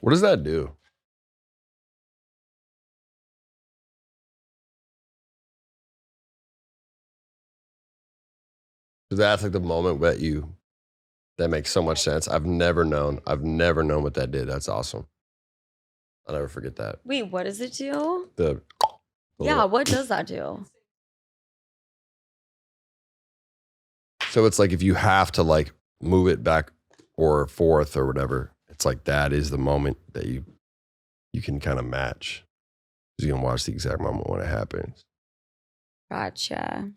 What does that do? That's like the moment that makes so much sense. I've never known what that did. That's awesome. I'll never forget that. Wait, what does it do? Yeah, what does that do? So it's like if you have to like move it back or forth or whatever, it's like that is the moment that you can kind of match. You can watch the exact moment when it happens. Gotcha.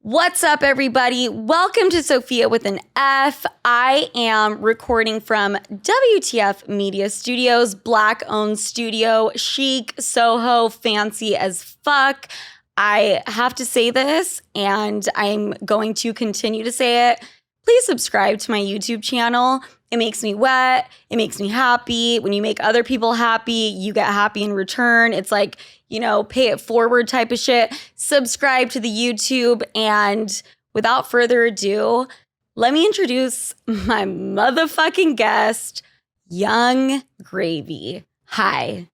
What's up, everybody? Welcome to Sofia with an F. I am recording from WTF Media Studios, Black-owned studio, chic, Soho, fancy as fuck. I have to say this, and I'm going to continue to say it. Please subscribe to my YouTube channel. It makes me wet. It makes me happy. When you make other people happy, you get happy in return. It's like, you know, pay it forward type of shit. Subscribe to the YouTube. And without further ado, let me introduce my motherfucking guest, Young Gravy. Hi.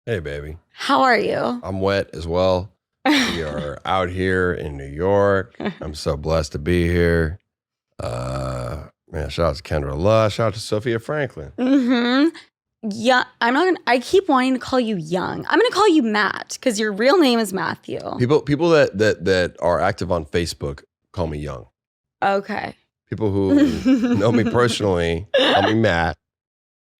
Hey, baby. How are you? I'm wet as well. We are out here in New York. I'm so blessed to be here. Man, shout out to Kendra. Shout out to Sofia Franklin. Mm-hmm. Yeah, I keep wanting to call you Young. I'm gonna call you Matt because your real name is Matthew. People that are active on Facebook call me Young. Okay. People who know me personally call me Matt.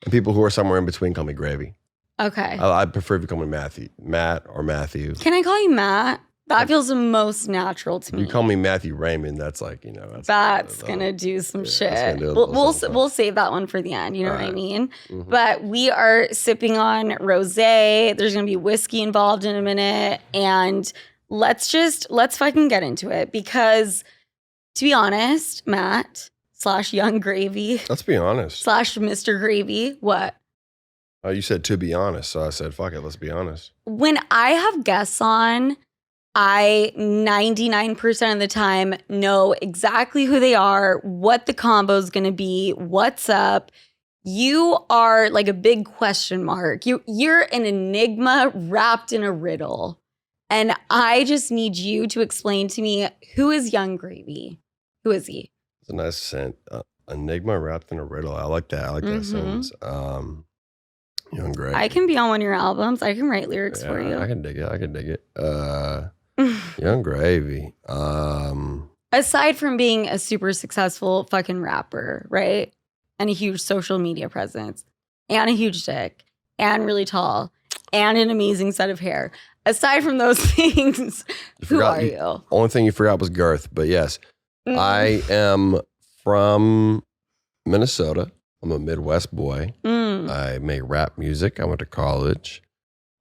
And people who are somewhere in between call me Gravy. Okay. I prefer if you call me Matt or Matthew. Can I call you Matt? That feels the most natural to me. You call me Matthew Raymond, that's like, you know. That's gonna do some shit. We'll save that one for the end, you know what I mean? Mm-hmm. But we are sipping on rosé. There's gonna be whiskey involved in a minute. And let's fucking get into it. Because to be honest, Matt / Young Gravy. Let's be honest. / Mr. Gravy, what? You said to be honest, so I said, fuck it, let's be honest. When I have guests on, I 99% of the time know exactly who they are, what the combo is going to be, what's up. You are like a big question mark. You're an enigma wrapped in a riddle. And I just need you to explain to me, who is Young Gravy? Who is he? It's a nice scent. Enigma wrapped in a riddle. I like that. I like that sentence. Young Gravy. I can be on one of your albums. I can write lyrics for you. I can dig it. Young Gravy. Aside from being a super successful fucking rapper, right? And a huge social media presence, and a huge dick, and really tall, and an amazing set of hair. Aside from those things, who are you? Only thing you forgot was girth, but yes. Mm-hmm. I am from Minnesota. I'm a Midwest boy. I make rap music. I went to college.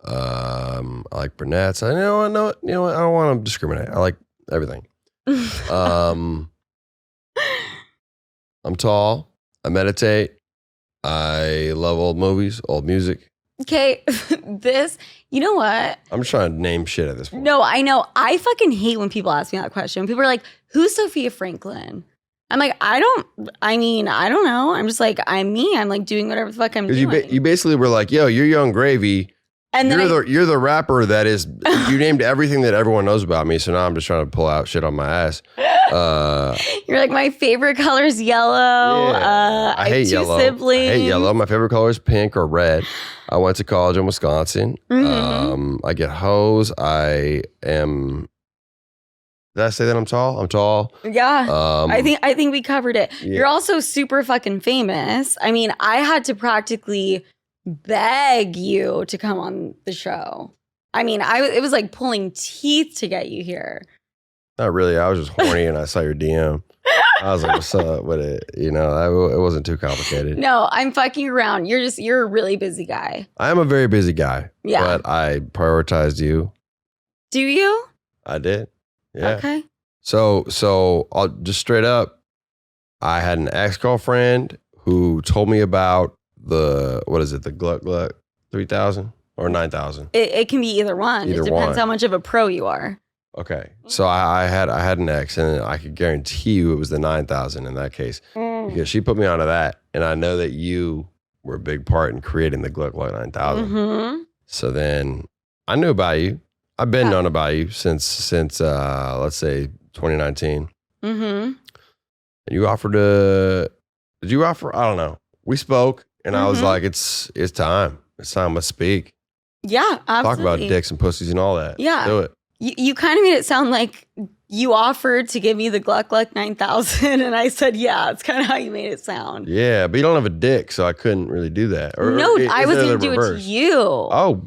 I like brunettes. I know. I don't want to discriminate. I like everything. I'm tall. I meditate. I love old movies, old music. Okay, you know what? I'm just trying to name shit at this point. No, I know. I fucking hate when people ask me that question. People are like, "Who's Sofia Franklin?" I'm like, I don't know. I'm just like, I'm me. I'm like doing whatever the fuck I'm doing. You basically were like, yo, you're Young Gravy. And then you're the rapper that is, you named everything that everyone knows about me. So now I'm just trying to pull out shit on my ass. You're like, my favorite color is yellow. Yeah, I hate yellow. Siblings. I hate yellow. My favorite color is pink or red. I went to college in Wisconsin. Mm-hmm. I get hoes. Did I say that I'm tall? I'm tall. Yeah. I think we covered it. Yeah. You're also super fucking famous. I mean, I had to practically beg you to come on the show. I mean, it was like pulling teeth to get you here. Not really. I was just horny and I saw your DM. I was like, what's up with it? You know, it wasn't too complicated. No, I'm fucking around. You're a really busy guy. I am a very busy guy. Yeah. But I prioritized you. Do you? I did. Yeah. Okay. So I'll just straight up, I had an ex-girlfriend who told me about the Gluck Gluck 3000 or 9000. It can be either one. It depends how much of a pro you are. Okay. So I had an ex, and I could guarantee you it was the 9000 in that case. Because she put me onto that, and I know that you were a big part in creating the Gluck 9000. Mm-hmm. So then I knew about you. I've been known about you since let's say 2019. Mm-hmm. And you offered to, did you offer? I don't know. We spoke and I was like, it's time. It's time to speak. Yeah, absolutely. Talk about dicks and pussies and all that. Yeah. Do it. You kind of made it sound like you offered to give me the Gluck 9000 and I said, yeah, it's kind of how you made it sound. Yeah, but you don't have a dick, so I couldn't really do that. No, I was going to do it to you. Oh,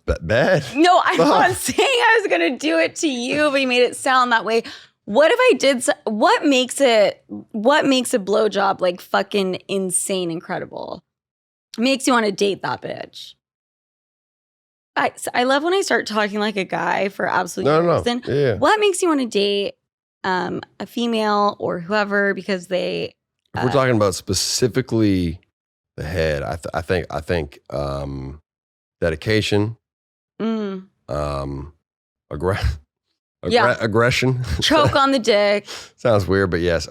bad. No, I'm not saying I was going to do it to you, but you made it sound that way. What if I did? What makes a blowjob like fucking insane incredible? Makes you want to date that bitch. I love when I start talking like a guy for absolutely no reason. Yeah. What makes you want to date a female or whoever because they? If we're talking about specifically the head, I think dedication, aggression, choke on the dick. Sounds weird, but yes.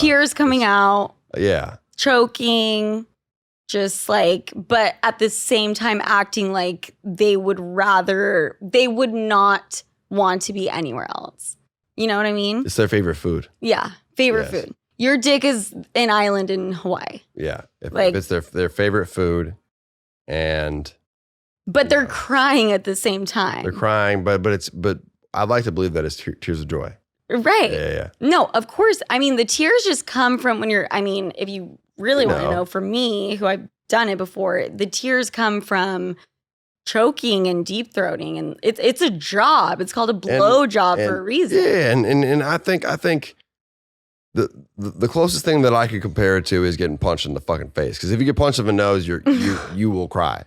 Tears coming out. Yeah. Choking. Just like, but at the same time acting like they would not want to be anywhere else. You know what I mean? It's their favorite food. Yeah. Favorite food. Your dick is an island in Hawaii. Yeah. If it's their favorite food and. But they're crying at the same time. They're crying, but I'd like to believe that it's tears of joy. Right. Yeah. No, of course. I mean, the tears just come from when if you really want to know, for me, who I've done it before, the tears come from choking and deep throating, and it's a job. It's called a blow job for a reason. Yeah, and I think the closest thing that I could compare it to is getting punched in the fucking face. Because if you get punched in the nose, you will cry.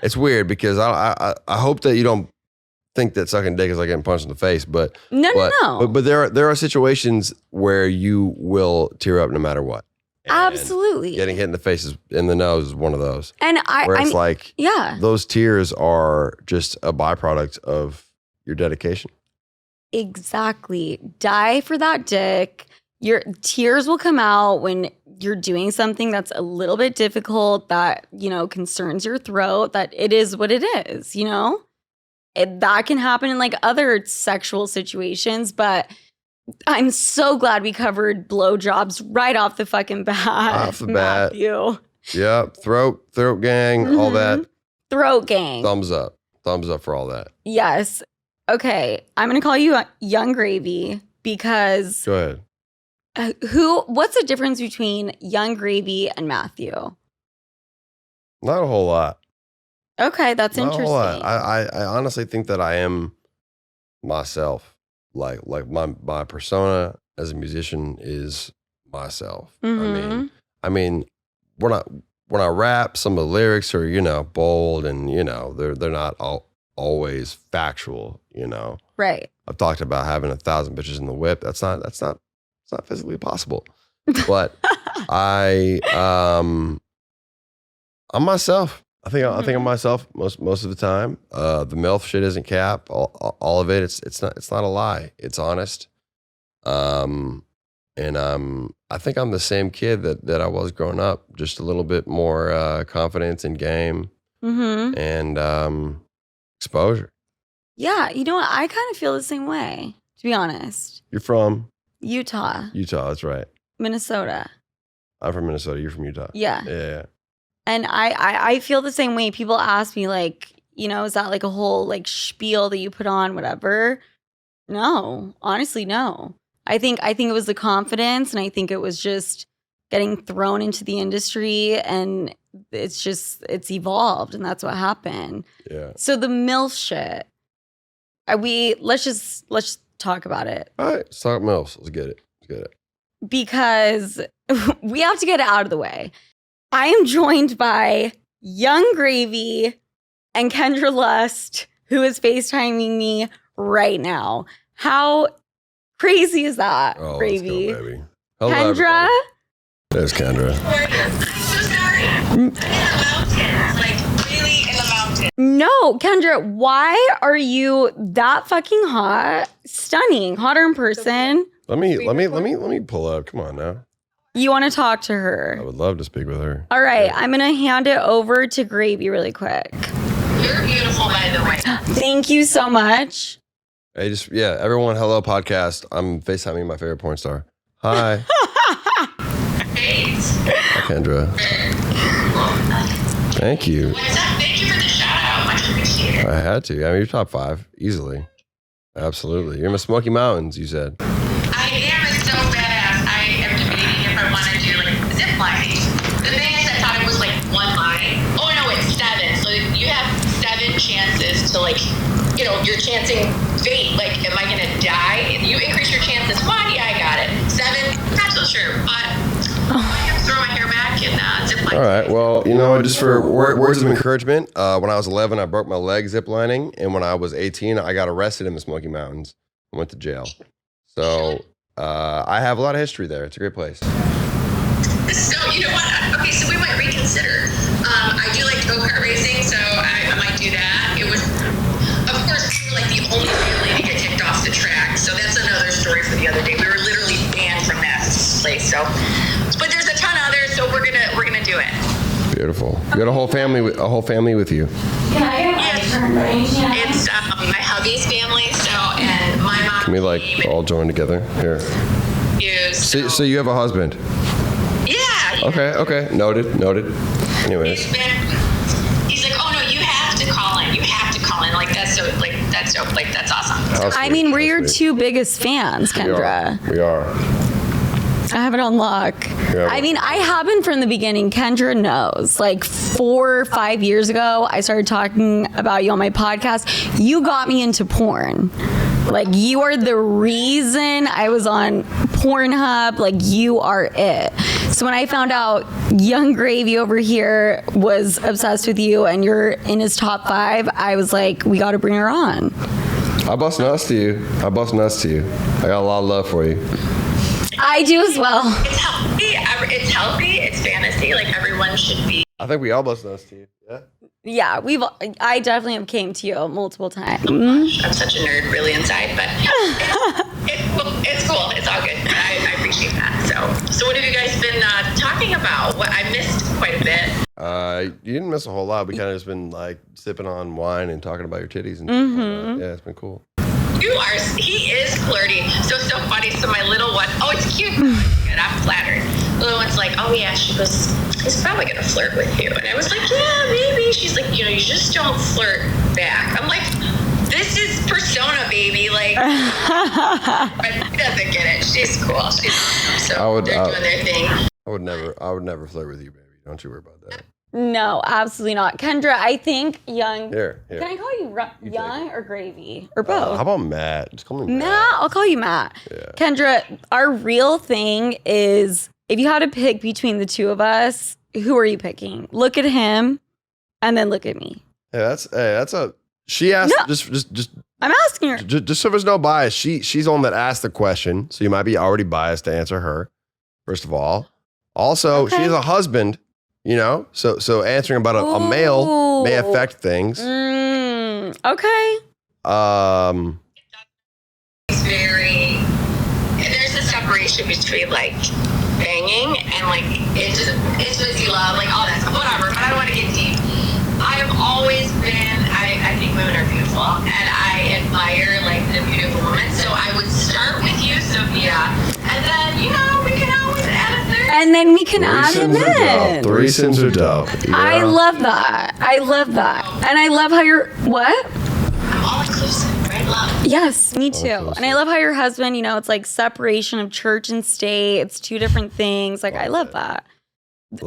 It's weird because I hope that you don't think that sucking dick is like getting punched in the face, but no. But there are situations where you will tear up no matter what. And absolutely. Getting hit in the face in the nose is one of those. And it's like, yeah, those tears are just a byproduct of your dedication. Exactly. Die for that dick. Your tears will come out when you're doing something that's a little bit difficult, that, concerns your throat, that it is what it is, that can happen in like other sexual situations, but I'm so glad we covered blowjobs right off the fucking bat. Off the bat. Matthew. Yep. Throat gang, all that. Throat gang. Thumbs up. Thumbs up for all that. Yes. Okay. I'm going to call you Young Gravy because. Go ahead. What's the difference between Young Gravy and Matthew? Not a whole lot. Okay. That's interesting. Not a whole lot. I honestly think that I am myself. Like my persona as a musician is myself. Mm-hmm. I mean, when I rap, some of the lyrics are bold and they're not always factual. Right. I've talked about having 1,000 bitches in the whip. That's not physically possible. But I'm myself. I think I'm myself most of the time. The MILF shit isn't cap. All of it. It's not a lie. It's honest. And I think I'm the same kid that I was growing up. Just a little bit more confidence in game and exposure. Yeah, you know what? I kind of feel the same way. To be honest. You're from Utah. Utah. That's right. Minnesota. I'm from Minnesota. You're from Utah. Yeah. Yeah. And I feel the same way. People ask me like, is that like a whole like spiel that you put on, whatever? No, honestly, no. I think it was the confidence, and I think it was just getting thrown into the industry, and it's evolved, and that's what happened. Yeah. So the MILF shit, let's talk about it. All right, let's talk MILFs. Let's get it. Because we have to get it out of the way. I am joined by Young Gravy and Kendra Lust, who is FaceTiming me right now. How crazy is that, Gravy? Let's go, baby. Hello, Kendra? everybody. There's Kendra. I'm so sorry. I'm in the mountains, like really in the mountains. No, Kendra, why are you that fucking hot? Stunning. Hotter in person. Let me pull up. Come on now. You want to talk to I her. would love to speak with her. All right, I'm going to hand it over to Gravy really quick. You're beautiful, by the way. Thank you so much. Hey, everyone, hello, podcast. I'm FaceTiming my favorite porn star. Hi. Hey. Hi, Kendra. Thank you. What's up? Thank you for the shout out. Much appreciated. I had to. I mean, you're top 5, easily. Absolutely. You're in the Smoky Mountains, you said. I am so badass. I am debating if I want to do like zip lining. The thing is, I thought it was like 1 line. Oh no, it's 7. So you have 7 chances to you're chancing fate. Like, am I gonna die? You increase your chances. 1, yeah, I got it. 7, not so sure, but I can throw my hair back and zip line. All right. Well, just for words of encouragement, when I was 11, I broke my leg ziplining, and when I was 18, I got arrested in the Smoky Mountains and went to jail. So I have a lot of history there. It's a great place. So, you know what? Okay, so we might reconsider. I do like go-kart racing, so I might do that. It was, of course, we were like the only family to get kicked off the track. So that's another story for the other day. We were literally banned from that place. So, but there's a ton of others, so we're gonna do it. Beautiful. You got a whole family with you. Can I get my turn, right? It's my hubby's family, and my mom. Can we all join together here? So you have a husband? Yeah. Okay. Noted. Anyways. He's like, oh no, you have to call in. Like that's dope. Like that's awesome. I mean, we're your 2 biggest fans, Kendra. We are. I have it on lock. Yeah. I mean, I have been from the beginning. Kendra knows. Like 4 or 5 years ago, I started talking about you on my podcast. You got me into porn. Like, you are the reason I was on Pornhub. Like, you are it. So when I found out Young Gravy over here was obsessed with you and you're in his top 5, I was like, we got to bring her on. I bust nuts to you. I got a lot of love for you. I do as well. It's healthy. It's fantasy. Like everyone should be. I think we all bust nuts to you. Yeah. Yeah, I definitely have came to you multiple times. I'm such a nerd, really inside, but it's cool. It's all good. I appreciate that. So what have you guys been talking about? What I missed quite a bit. You didn't miss a whole lot. We kind of just been sipping on wine and talking about your titties and shit like that. Yeah, it's been cool. He is flirty. So funny. So my little one, oh, it's cute. Good, I'm flattered. Little one's like, oh yeah, she goes, he's probably gonna flirt with you. And I was like, yeah, maybe. She's like, you just don't flirt back. I'm like, this is persona, baby. Like, but she doesn't get it. She's cool. She's awesome. So they're doing their thing. I would never flirt with you, baby. Don't you worry about that. No, absolutely not. Kendra, I think Young. Here. Can I call you Young or Gravy? Or both? How about Matt? Just call me Matt. Matt, I'll call you Matt. Yeah. Kendra, our real thing is if you had to pick between the 2 of us, who are you picking? Look at him and then look at me. Yeah, she asked, No. just I'm asking her. Just so there's no bias, she's the one that asked the question, so you might be already biased to answer her, first of all. Also, Okay. she has a husband, so answering about a male may affect things. Okay. It's there's a separation between banging and intimacy love, all that stuff, whatever, but I don't want to get deep. I've always been, I think women are beautiful and I admire the beautiful woman. So I would start with you, Sofia, and then, we can always add a third. And then we can add him in. Threesomes are dope. Yeah. I love that. And I love how you're, what? I'm all inclusive, right? Love. Yes, me too. And I love how your husband, it's separation of church and state. It's 2 different things. I love that.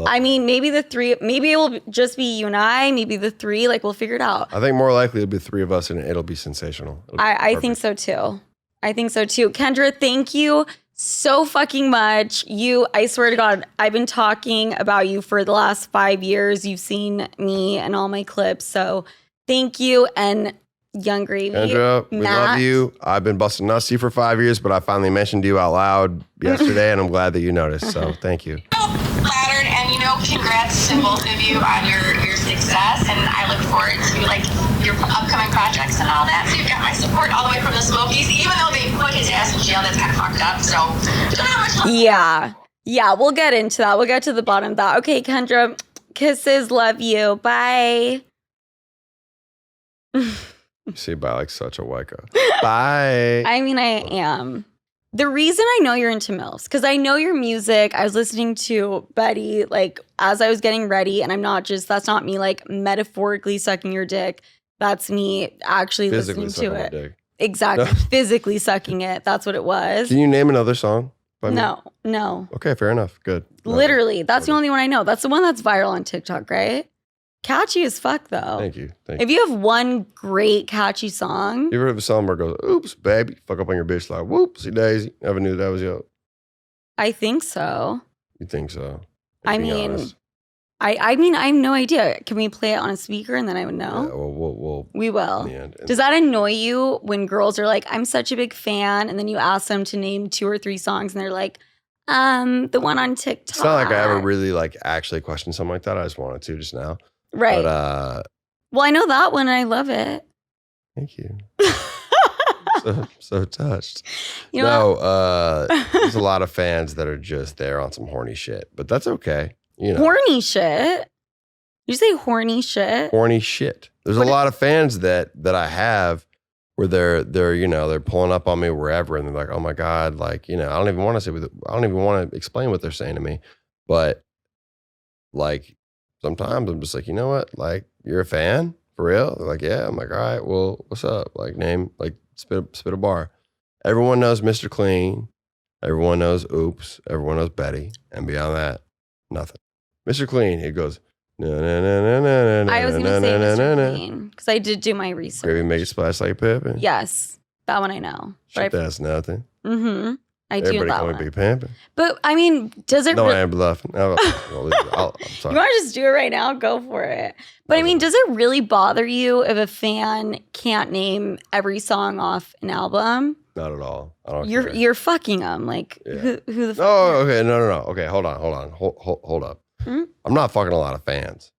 I mean, maybe the 3, maybe it will just be you and I, maybe the 3, we'll figure it out. I think more likely it'll be 3 of us and it'll be sensational. I think so too. Kendra, thank you so fucking much. I swear to God, I've been talking about you for the last 5 years. You've seen me and all my clips. So thank you. And Young Gravy. Kendra, we love you. I've been busting nuts to you for 5 years, but I finally mentioned you out loud yesterday, and I'm glad that you noticed. So thank you. Flattered, and congrats to both of you on your success, and I look forward to your upcoming projects and all that. So you've got my support all the way from the Smokies, even though they put his ass in jail. That's kind of fucked up. So don't have much love. Yeah. Yeah, we'll get into that. We'll get to the bottom of that. Okay, Kendra, kisses, love you. Bye. You see, by like such a white girl. Bye. I mean, I am. The reason I know you're into MILFs, because I know your music. I was listening to Betty, like, as I was getting ready, and that's not me, like, metaphorically sucking your dick. That's me actually Physically listening to it. dick. Exactly. No. Physically sucking it. That's what it was. Can you name another song by me? No. Okay, fair enough. Good. Literally. That's the only one I know. That's the one that's viral on TikTok, right? Catchy as fuck, though. Thank you. If you have one great catchy song. You ever have a song where it goes, oops, baby, fuck up on your bitch, like, whoopsie daisy. Never knew that was you. I think so. You think so? I mean, I have no idea. Can we play it on a speaker and then I would know? Yeah, we'll we will. in the end. Does that annoy you when girls are like, I'm such a big fan, and then you ask them to name 2 or 3 songs and they're like, the one on TikTok. It's not like I ever really like actually questioned something like that. I just wanted to just now. Right. But well, I know that one and I love it. thank you. so touched. You know There's a lot of fans that are just there on some horny shit, but that's okay. You know, horny shit. Did you say horny shit? horny shit. There's a lot of fans that I have where they're pulling up on me wherever, and they're like, oh my God, like, I don't even want to explain what they're saying to me, but like sometimes I'm just like, you know what, like, you're a fan for real? They're like, yeah. I'm like, all right, well, what's up? Like, name, like, spit a bar. Everyone knows Mr. Clean. Everyone knows Oops. Everyone knows Betty. And beyond that, nothing. Mr. Clean, he goes, na na na na na na. I was going to say Mr. Clean because I did do my research. Gravy make it splash like pimpin'. Yes, that one I know. Shit, that's nothing. Mm-hmm. I do Everybody that gonna one. be pimping. But I mean, does it? No, I ain't bluffing. I'm sorry. You want to just do it right now? Go for it. But I mean, does it really bother you if a fan can't name every song off an album? Not at all. I don't care. You're fucking them. Like, Yeah. who the fuck? Oh, okay. No. Okay, hold on. Hold up. Hmm? I'm not fucking a lot of fans.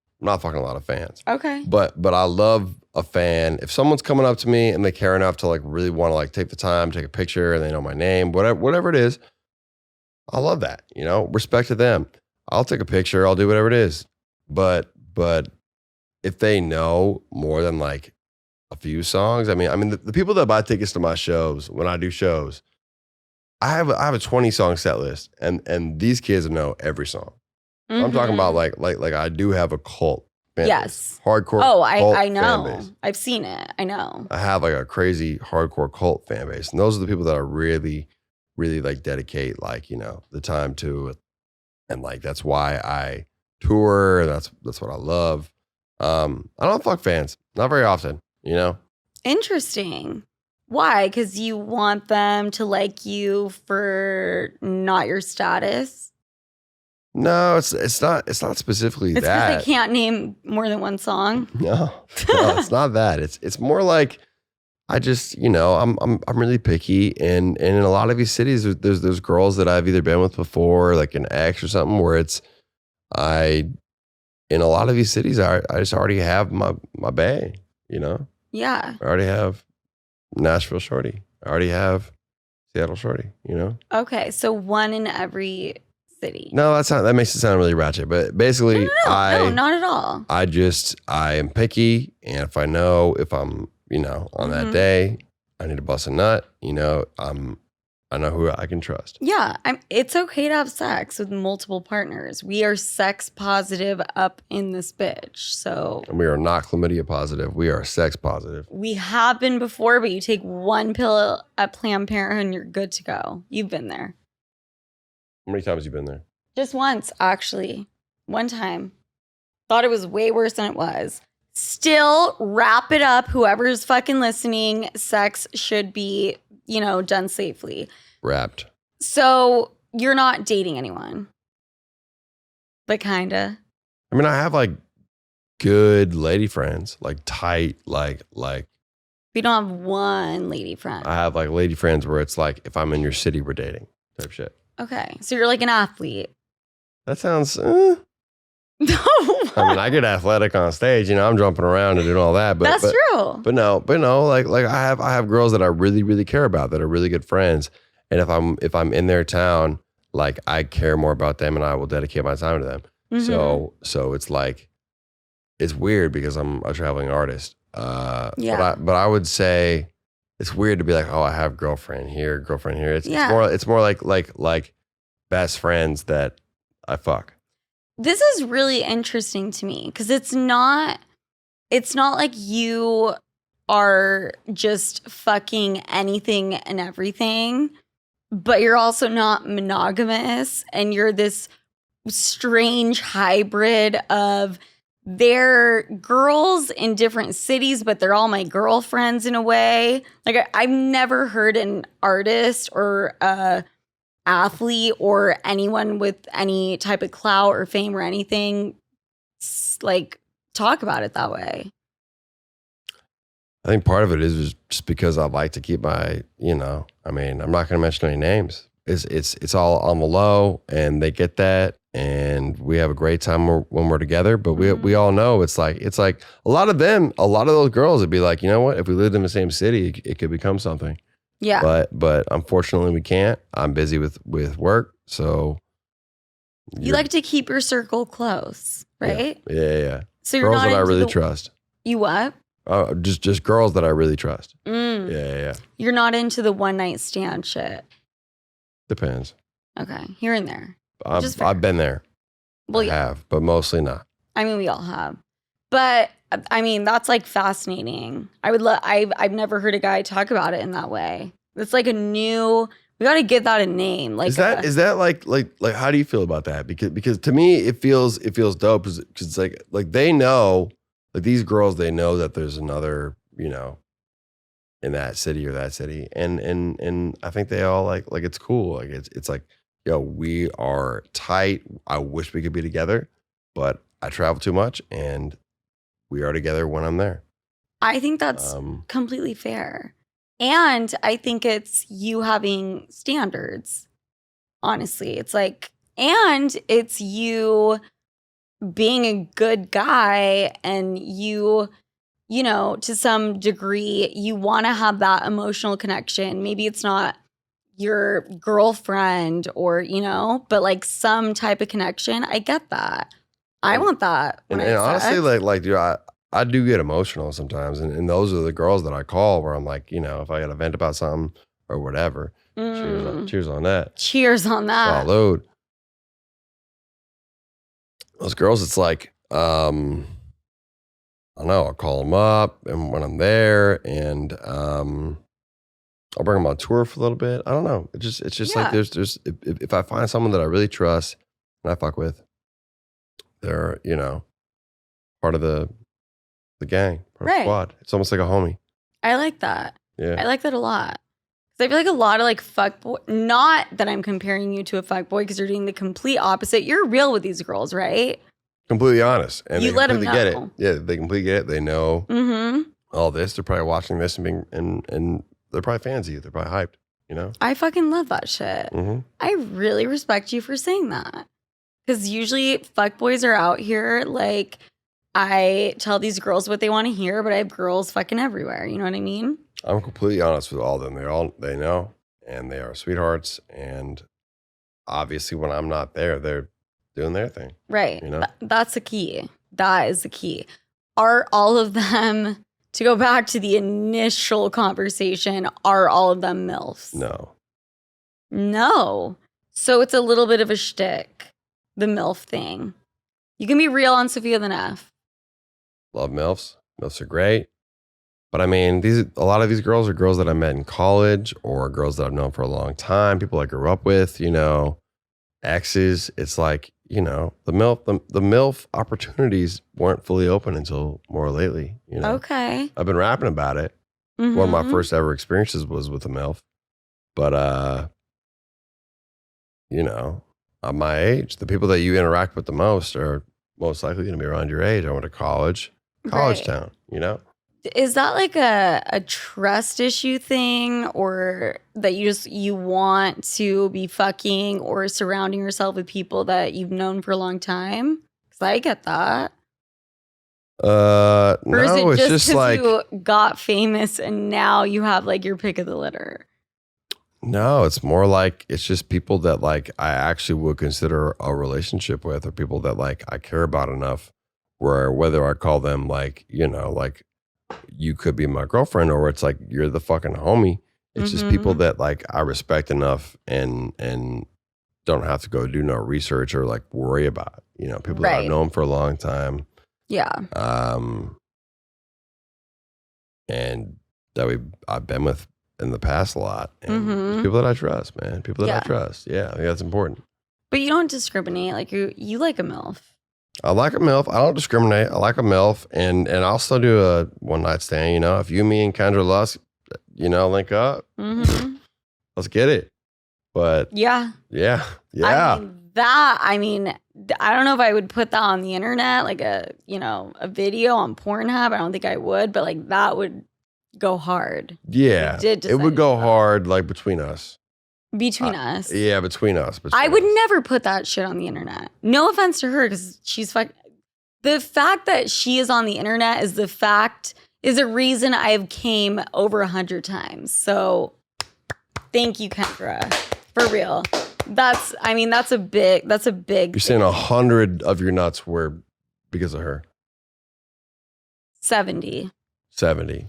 Okay. But I love a fan. If someone's coming up to me and they care enough to like really want to like take the time, take a picture, and they know my name, whatever it is, I love that. Respect to them. I'll take a picture. I'll do whatever it is. But if they know more than like a few songs, I mean the people that buy tickets to my shows when I do shows, I have a 20 song set list, and these kids know every song. Mm-hmm. I'm talking about like I do have a cult fan Yes. base. Hardcore. Oh, cult I know. fan base. I've seen it. I know. I have like a crazy hardcore cult fan base, and those are the people that I really, really like dedicate like the time to, and like that's why I tour. And that's what I love. I don't fuck fans, not very often. Interesting. Why? Because you want them to like you for not your status? No, it's not specifically It's that. because they can't name more than one song. No, it's not that. It's more like I just I'm really picky, and in a lot of these cities there's girls that I've either been with before, like an ex or something, where in a lot of these cities I just already have my bae, Yeah. I already have Nashville shorty, I already have Seattle shorty, Okay. So one in every city. No, that makes it sound really ratchet, but basically No, not at all. I am picky, and if I know if I'm, on that day, I need to bust a nut, I know who I can trust. Yeah. It's okay to have sex with multiple partners. We are sex positive up in this bitch. So And we are not chlamydia positive. We are sex positive. we have been before, but you take one pill at Planned Parenthood and you're good to go. You've been there. How many times have you been there? Just once, actually. One time. Thought it was way worse than it was. Still, wrap it up. Whoever's fucking listening, sex should be, done safely. Wrapped. So you're not dating anyone. But kinda. I mean, I have like good lady friends, like tight, like We don't have one lady friend. I have like lady friends where it's like, if I'm in your city, we're dating type shit. Okay. So you're like an athlete. That sounds, No. I mean, I get athletic on stage, I'm jumping around and doing all that, but That's true. But no, like I have girls that I really, really care about that are really good friends. And if I'm in their town, like I care more about them and I will dedicate my time to them. So it's like, it's weird because I'm a traveling artist. But I would say it's weird to be like, oh, I have girlfriend here. It's more like best friends that I fuck. This is really interesting to me because it's not like you are just fucking anything and everything, but you're also not monogamous, and you're this strange hybrid of they're girls in different cities, but they're all my girlfriends in a way. Like I've never heard an artist or a athlete or anyone with any type of clout or fame or anything like talk about it that way. I think part of it is just because I like to keep my, I'm not going to mention any names. It's all on the low, and they get that, and we have a great time when we're together. But we all know it's like a lot of those girls would be like, you know what? If we lived in the same city, it could become something. Yeah. But unfortunately, we can't. I'm busy with work, so you like to keep your circle close, right? Yeah. So you're girls not that I really trust. You what? Just girls that I really trust. Yeah. You're not into the one night stand shit. Depends. Okay, here and there. I've been there. Well, I have, but mostly not. I mean, we all have. But I mean, that's like fascinating. I've never heard a guy talk about it in that way. It's like we got to give that a name. Like, is that like how do you feel about that? Because to me it feels dope because it's like they know, like these girls, they know that there's another, in that city or that city, and I think they all like it's cool. Like it's like, yo, we are tight. I wish we could be together, but I travel too much, and we are together when I'm there. I think that's completely fair. And I think it's you having standards. Honestly, it's like, and it's you being a good guy, and to some degree, you want to have that emotional connection. Maybe it's not your girlfriend or, but like some type of connection. I get that. I want that. And honestly, like, dude, I do get emotional sometimes. And those are the girls that I call where I'm like, if I got to vent about something or whatever, cheers on that. Cheers on that. Salud. Those girls, it's like, I don't know, I'll call them up and when I'm there, and I'll bring them on tour for a little bit. I don't know. It's just like there's if I find someone that I really trust and I fuck with, they're, part of the gang, part of the squad. It's almost like a homie. I like that. Yeah. I like that a lot. Because I feel like a lot of like fuckboy, not that I'm comparing you to a fuckboy because you're doing the complete opposite. You're real with these girls, right? Completely honest. And you they let them completely know. get it. Yeah, they completely get it. They know all this. They're probably watching this and they're probably fans of you. They're probably hyped, I fucking love that shit. I really respect you for saying that. Because usually fuckboys are out here like, I tell these girls what they want to hear, but I have girls fucking everywhere. You know what I mean? I'm completely honest with all of them. They know, and they are sweethearts. And obviously, when I'm not there, they're doing their thing. Right. That's the key. That is the key. Are all of them, to go back to the initial conversation, are all of them MILFs? No. So it's a little bit of a shtick, the MILF thing. You can be real on Sofia the F. Love MILFs. MILFs are great. But I mean, a lot of these girls are girls that I met in college or girls that I've known for a long time, people I grew up with, exes. It's like, the MILF opportunities weren't fully open until more lately, Okay. I've been rapping about it. One of my first ever experiences was with a MILF. But, at my age, the people that you interact with the most are most likely going to be around your age. I went to college town, Is that like a trust issue thing, or that you want to be fucking or surrounding yourself with people that you've known for a long time? Because I get that. No, or is it it's just like you got famous and now you have like your pick of the litter? No, it's more like it's just people that like I actually would consider a relationship with, or people that like I care about enough where whether I call them like, like you could be my girlfriend or it's like you're the fucking homie. It's just people that like I respect enough and don't have to go do no research or like worry about, people that I've known for a long time. Yeah. And that I've been with in the past a lot. And people that I trust, man. People that I trust. Yeah, I think that's important. But you don't discriminate. Like you like a MILF. I like a MILF. I don't discriminate. I like a MILF. And I'll still do a one night stand, If you, me, and Kendra Lusk, link up, let's get it. But yeah. I mean, I don't know if I would put that on the internet, like a video on Pornhub. I don't think I would, but like that would go hard. Yeah. It would go hard like between us. Between us. Yeah, between us. I would never put that shit on the internet. No offense to her because she's the fact that she is on the internet is a reason I've came over 100 times. So thank you, Kendra. For real. That's a big You're saying 100 of your nuts were because of her. 70.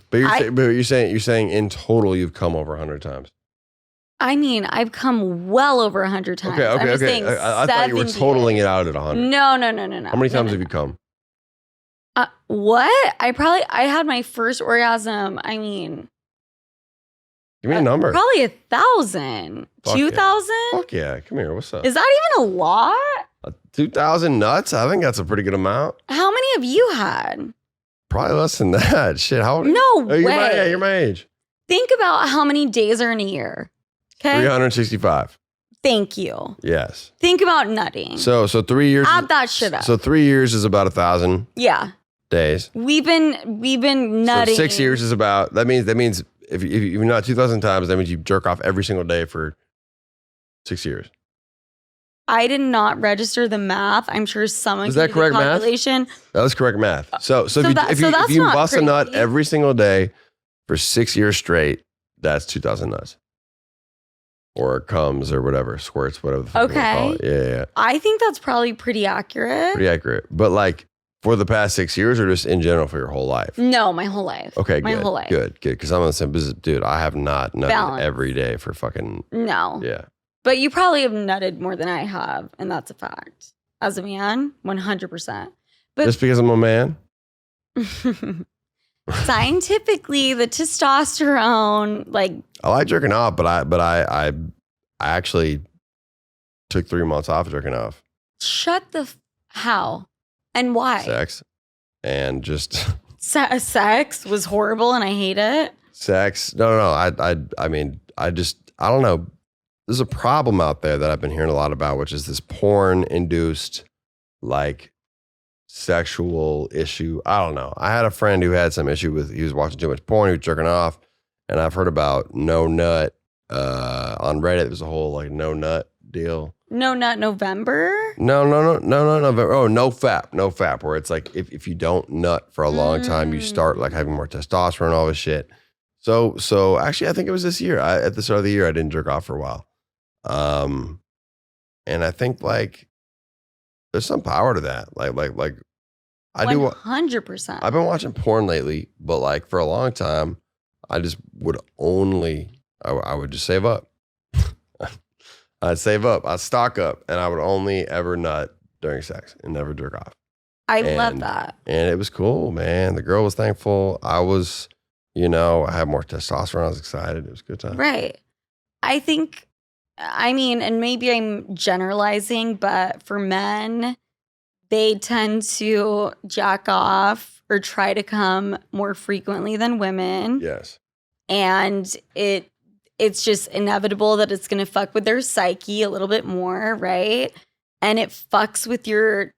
But you're saying in total you've come over 100 times. I mean, I've come well over 100 times. Okay. I thought you were totaling it out at 100. No. How many times have you come? What? I had my first orgasm. I mean, give me a number. Probably 1,000. 2,000? Fuck yeah. Come here. What's up? Is that even a lot? 2,000 nuts? I think that's a pretty good amount. How many have you had? Probably less than that. Shit. How? No way. You're my age. Think about how many days are in a year. Okay. 365. Thank you. Yes. Think about nutting. So 3 years. Add that shit up. So 3 years is about 1,000. Yeah. Days. We've been nutting. So 6 years is about. That means if you nut 2,000 times, that means you jerk off every single day for 6 years. I did not register the math. I'm sure someone was that correct math? That was correct math. So if you bust a nut every single day for 6 years straight, that's 2,000 nuts. Or comes or whatever, squirts, whatever the fuck you wanna call it. Yeah. I think that's probably pretty accurate. But like for the past 6 years or just in general for your whole life? No, my whole life. Okay, my whole life. Good. Because I'm on the same business. Dude, I have not nutted every day for fucking... No. Yeah. But you probably have nutted more than I have, and that's a fact. As a man, 100%. But just because I'm a man? Scientifically, the testosterone, like... I like jerking off, but I actually took 3 months off jerking off. How? And why? Sex. And just... Sex was horrible and I hate it? Sex. No. I mean, I don't know. There's a problem out there that I've been hearing a lot about, which is this porn-induced, like, sexual issue. I don't know. I had a friend who had some issue with, he was watching too much porn, he was jerking off, and I've heard about no nut. On Reddit, there's a whole, like, no nut deal. No nut November? No, November. Oh, no fap, where it's like, if you don't nut for a long time, you start, like, having more testosterone, all this shit. So actually, I think it was this year. At the start of the year, I didn't jerk off for a while. And I think like there's some power to that. Like I 100%. I've been watching porn lately, but like for a long time, I just would I would just save up. I'd save up, I'd stock up, and I would only ever nut during sex and never jerk off. I love that. And it was cool, man. The girl was thankful. I was, I had more testosterone. I was excited. It was a good time. Right. I mean, and maybe I'm generalizing, but for men, they tend to jack off or try to come more frequently than women. Yes. And it's just inevitable that it's going to fuck with their psyche a little bit more, right? And it fucks with your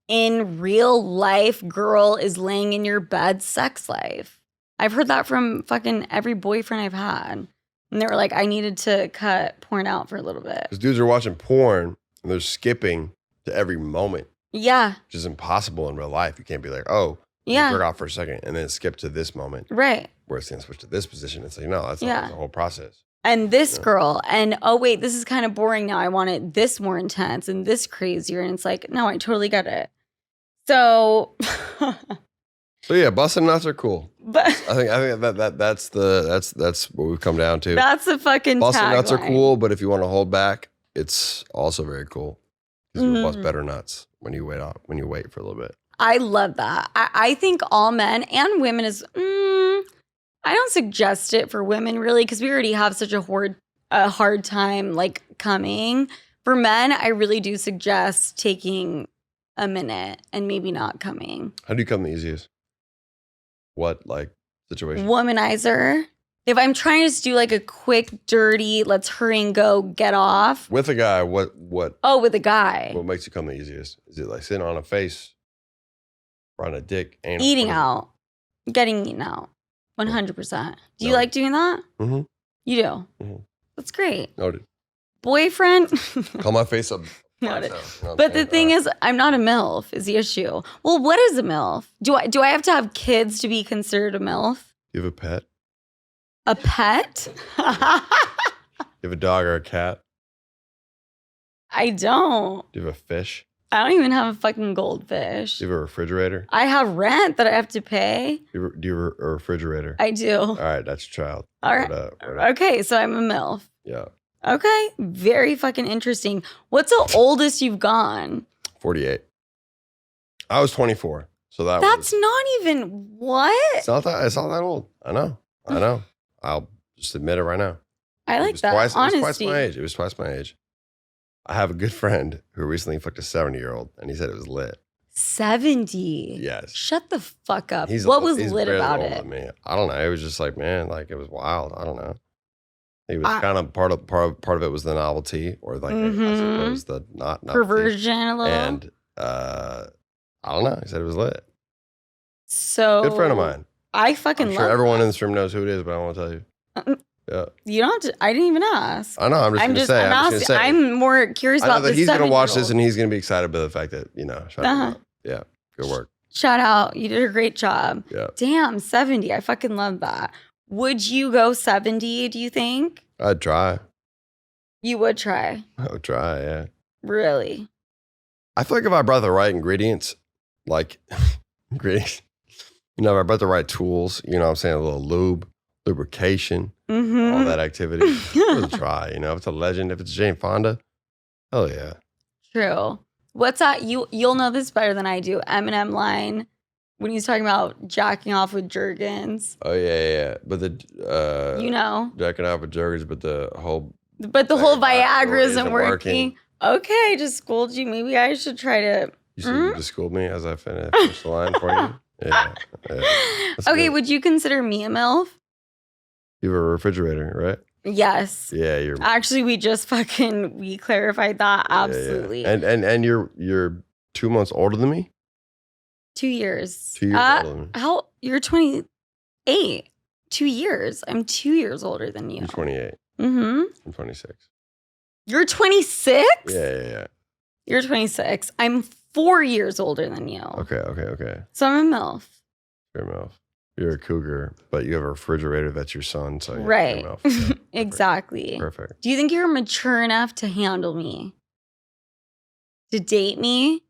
in real life girl is laying in your bed sex life. I've heard that from fucking every boyfriend I've had. And they were like, I needed to cut porn out for a little bit. Because dudes are watching porn and they're skipping to every moment. Yeah. Which is impossible in real life. You can't be like, oh, yeah, jerk off for a second and then skip to this moment. Right. Where it's going to switch to this position. It's like, no, that's a whole process. and this girl, and oh wait, this is kind of boring now. I want it this more intense and this crazier. And it's like, no, I totally get it. So So yeah, busting nuts are cool. But I think that's what we've come down to. That's the fucking busting nuts are tagline. cool, but if you want to hold back, it's also very cool. Because you'll bust better nuts when you wait for a little bit. I love that. I think all men and women is. I don't suggest it for women really because we already have such a hard time like coming. For men, I really do suggest taking a minute and maybe not coming. How do you come the easiest? What like situation? Womanizer. If I'm trying to just do like a quick, dirty, let's hurry and go, get off. With a guy, what? Oh, with a guy. What makes you come the easiest? Is it like sitting on a face, or on a dick, anal? Eating out. Getting eaten out. 100%. Do you No. like doing that? Mm-hmm. You do? Mm-hmm. That's great. Noted. Boyfriend? Call my face up. Noted. But the thing is, I'm not a MILF is the issue. Well, what is a MILF? Do I have to have kids to be considered a MILF? You have a pet? A pet? You have a dog or a cat? I don't. Do you have a fish? I don't even have a fucking goldfish. Do you have a refrigerator? I have rent that I have to pay. Do you have a refrigerator? I do. All right, that's your child. All right. Word up. Okay, so I'm a MILF. Yeah. Okay, very fucking interesting. What's the oldest you've gone? 48. I was 24, so That's not even what? It's not that old. I know. I'll just admit it right now. I like that It was honesty. twice my age. I have a good friend who recently fucked a 70-year-old, and he said it was lit. 70. Yes. Shut the fuck up. He's What was he's lit barely about older it? than me. I don't know. It was just like, man, like it was wild. I don't know. He was I- kind of part of it was the novelty, or like I suppose the not novelty. Perversion a little. And I don't know. He said it was lit. So Good friend of mine. I fucking I'm love sure everyone that. in this room knows who it is, but I won't tell you. Yeah. You don't have to, I didn't even ask. I know. I'm just gonna say. I'm more curious I know about that the he's gonna watch this 7-year-old. and he's gonna be excited by the fact that shout him out. Yeah, good work. Shout out. You did a great job. Yeah, Damn, 70. I fucking love that. Would you go 70, do you think? I'd try. You would try. I would try. Yeah. Really? I feel like if I brought the right ingredients, like ingredients, if I brought the right tools, what I'm saying, a little lube, lubrication, Mm-hmm. all that activity, I would try. If it's a legend, if it's Jane Fonda, hell yeah. True. What's that? You'll know this better than I do. Eminem line when he's talking about jacking off with Jergens. Oh yeah. But the jacking off with Jergens, but the whole Viagra isn't working. Okay, I just schooled you. Maybe I should try to. You said you just schooled me as I finished the line for you. Yeah. That's Okay, good. would you consider me a MILF? You have a refrigerator, right? Yes. Yeah, you're Actually, we clarified that. yeah, yeah. Absolutely. And you're 2 months older than me? 2 years. 2 years older than me. You're 28. 2 years. I'm 2 years older than you. You're 28. Mm-hmm. I'm 26. You're 26? Yeah. You're 26. I'm 4 years older than you. Okay. So I'm a MILF. You're a MILF. You're a cougar, but you have a refrigerator that's your son, so yeah, Right. you're a MILF. Yeah, Exactly. Perfect. Do you think you're mature enough to handle me? To date me?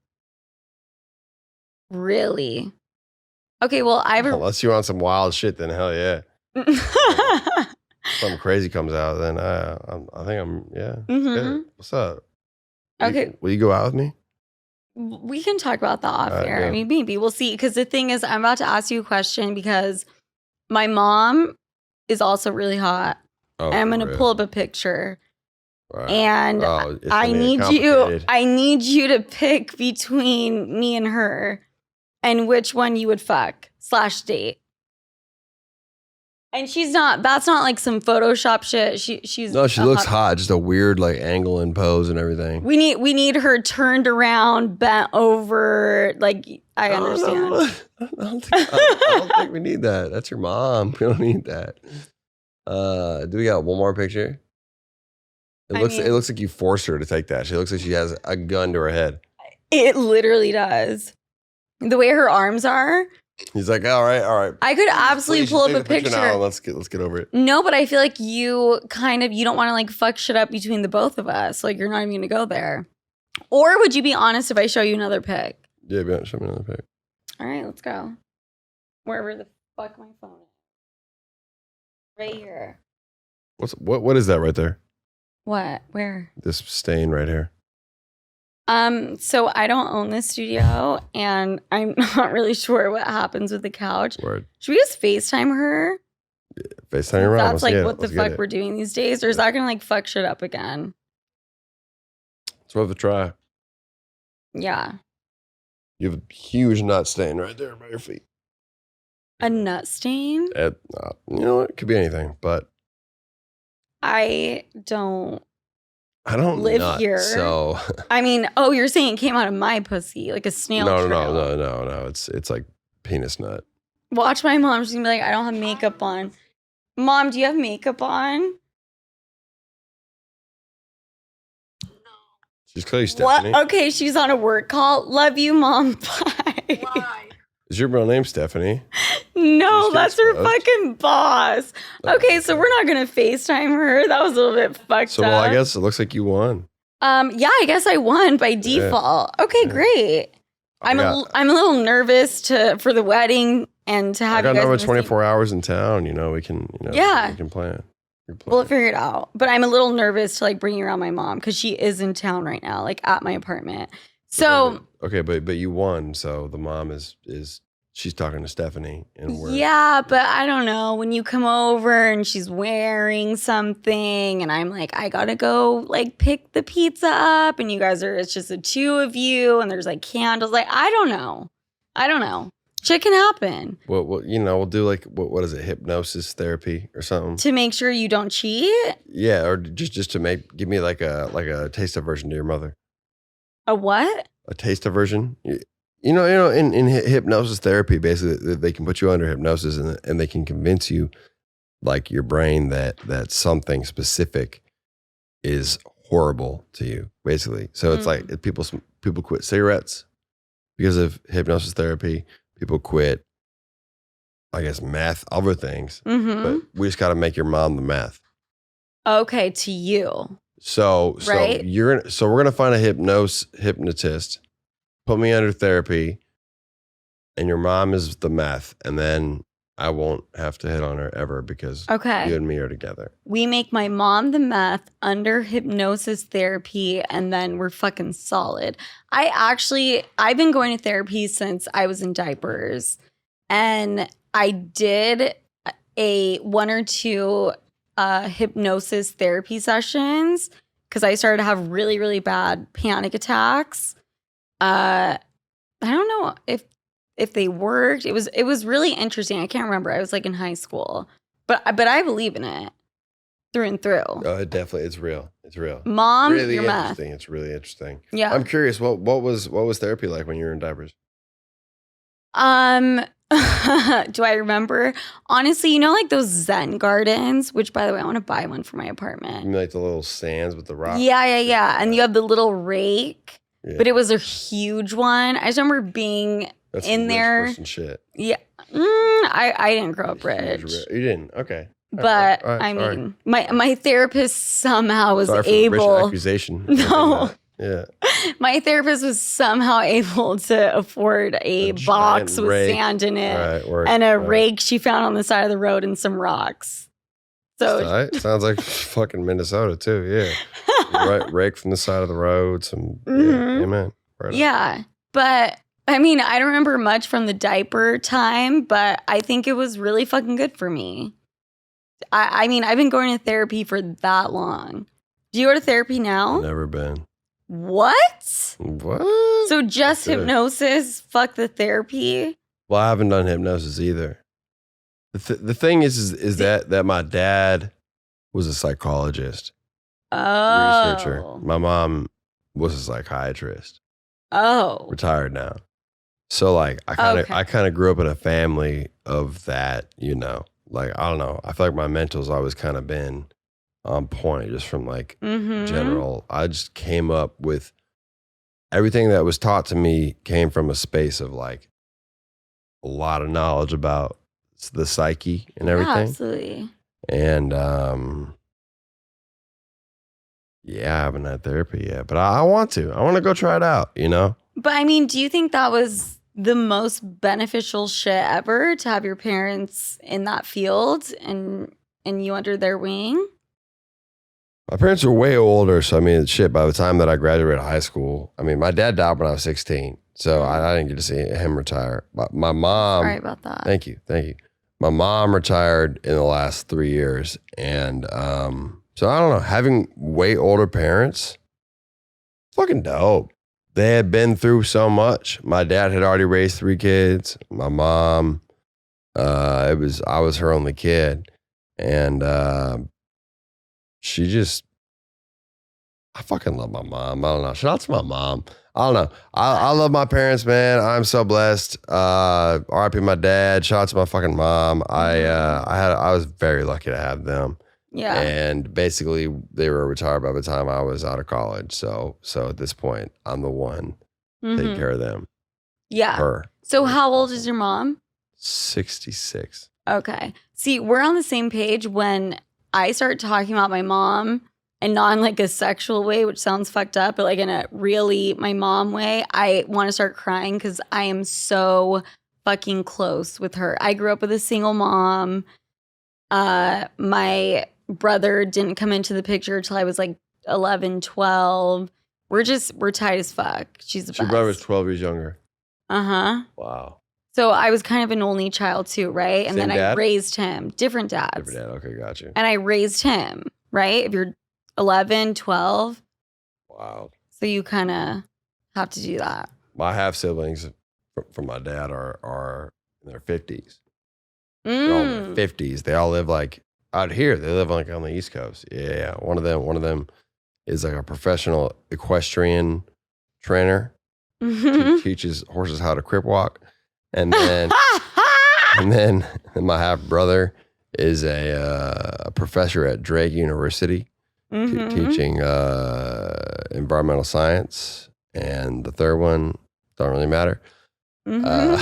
Really? Okay, well, I have a... Unless you want some wild shit, then hell yeah. Something crazy comes out, then I think I'm, yeah. Mhm. Good. What's up? Okay. Will you go out with me? We can talk about that off Alright, air. yeah. I mean, maybe we'll see. Because the thing is, I'm about to ask you a question because my mom is also really hot. Oh, And I'm for going to real? pull up a picture. Right. And Oh, it's I gonna be need complicated. I need you to pick between me and her and which one you would fuck / date. And that's not like some Photoshop shit. She's No, she a looks hot. Just a weird like angle and pose and everything. We need her turned around, bent over. Like I understand. I don't think we need that. That's your mom. We don't need that. Do we got one more picture? It looks like you forced her to take that. She looks like she has a gun to her head. It literally does. The way her arms are, He's like, all right. I could absolutely pull up a picture. picture. Now. Let's get over it. No, but I feel like you don't want to like fuck shit up between the both of us. Like you're not even going to go there. Or would you be honest if I show you another pic? Yeah, show me another pic. All right, let's go. Wherever the fuck my phone is. Right here. What is that right there? What? Where? This stain right here. So I don't own this studio and I'm not really sure what happens with the couch. Word. Should we just FaceTime her? Yeah, FaceTime her around. That's like what the fuck we're doing these days? Or is that gonna like fuck shit up again? It's worth a try. Yeah. You have a huge nut stain right there by your feet. A nut stain? You know what? It could be anything, but I don't live nut, here. So I mean, you're saying it came out of my pussy, like a snail trail. No. It's like penis nut. Watch my mom. She's gonna be like, I don't have makeup on. Mom, do you have makeup on? She's clearly Stephanie. What? Okay, she's on a work call. Love you, Mom. Bye. Why? Is your real name Stephanie? No, that's her fucking boss. Okay, so we're not gonna FaceTime her. That was a little bit fucked up. Well, I guess it looks like you won. Yeah, I guess I won by default. Yeah. Okay, great. I'm a little nervous for the wedding and to have. I got you guys another 24 hours in town. We can. We can plan. We'll figure it out. But I'm a little nervous to like bring you around my mom because she is in town right now, like at my apartment. So okay, but you won. So the mom is she's talking to Stephanie and yeah, but I don't know when you come over and she's wearing something and I'm like I gotta go like pick the pizza up and it's just the two of you and there's like candles. Like I don't know. Shit can happen. Well, we'll do like what is it, hypnosis therapy or something to make sure you don't cheat. Yeah, or just to give me like a taste aversion to your mother. A what? A taste aversion. In hypnosis therapy, basically they can put you under hypnosis and they can convince you, like your brain, that something specific is horrible to you, basically. So it's like people quit cigarettes because of hypnosis therapy. People quit, I guess, meth, other things. Mm-hmm. But we just got to make your mom the meth. Okay, to you. So right? we're gonna find a hypnotist, put me under therapy, and your mom is the meth, and then I won't have to hit on her ever because you and me are together. We make my mom the meth under hypnosis therapy, and then we're fucking solid. I've been going to therapy since I was in diapers, and I did a 1 or 2 hypnosis therapy sessions because I started to have really, really bad panic attacks. I don't know if they worked. It was really interesting. I can't remember. I was like in high school, but I believe in it through and through. Oh, it's real. It's real. Mom, really you're interesting. meth. It's really interesting. Yeah. I'm curious. What was therapy like when you were in diapers? Do I remember? Honestly, like those Zen gardens, which by the way, I want to buy one for my apartment. You mean like the little sands with the rocks? Yeah. And you have the little rake, but it was a huge one. I just remember being in there. Rich person shit. Yeah. I didn't grow up rich. You didn't? Okay. But all right, I mean, my therapist somehow was sorry able. For the rich accusation. No. Yeah. My therapist was somehow able to afford a box with sand in it and a rake she found on the side of the road and some rocks. So sounds like fucking Minnesota too. Yeah. Rake from the side of the road. Amen. Yeah. But I mean, I don't remember much from the diaper time, but I think it was really fucking good for me. I mean, I've been going to therapy for that long. Do you go to therapy now? Never been. What? What? So just hypnosis, fuck the therapy? Well, I haven't done hypnosis either. The thing is that my dad was a psychologist. Researcher. My mom was a psychiatrist. Retired now. So like I kind of grew up in a family of that, like, I don't know. I feel like my mental's always kind of been on point just from like general. I just came up with everything that was taught to me came from a space of like a lot of knowledge about the psyche and Yeah, everything. absolutely. And yeah, I haven't had therapy yet, but I want to. I want to go try it out, you know? But I mean, do you think that was the most beneficial shit ever to have your parents in that field and you under their wing? My parents were way older, so I mean, shit, by the time that I graduated high school, I mean, my dad died when I was 16, so I didn't get to see him retire. But my mom... Sorry about that. Thank you. My mom retired in the last 3 years, and so I don't know, having way older parents, fucking dope. They had been through so much. My dad had already raised 3 kids. My mom, I was her only kid, and I fucking love my mom. I don't know. Shout out to my mom. I don't know. I love my parents, man. I'm so blessed. R.I.P. my dad. Shout out to my fucking mom. I was very lucky to have them. Yeah. And basically they were retired by the time I was out of college. So at this point, I'm the one taking care of them. Yeah. Her. So how old is your mom? 66. Okay. See, we're on the same page when I start talking about my mom, and not in like a sexual way, which sounds fucked up, but like in a really my mom way. I want to start crying because I am so fucking close with her. I grew up with a single mom. My brother didn't come into the picture until I was like 11, 12. We're tight as fuck. She's the best. Your brother was 12 years younger. Uh-huh. Wow. So I was kind of an only child too, right? And Same then dad? I raised him. Different dads. Different dad. Okay, got you. And I raised him, right? If you're 11, 12. Wow. So you kind of have to do that. My half siblings from my dad are in their 50s. They're all in their 50s. They all live like out here. They live like on the East Coast. Yeah. One of them is like a professional equestrian trainer. Teaches horses how to crip walk. And then my half brother is a professor at Drake University. Teaching environmental science, and the third one don't really matter. And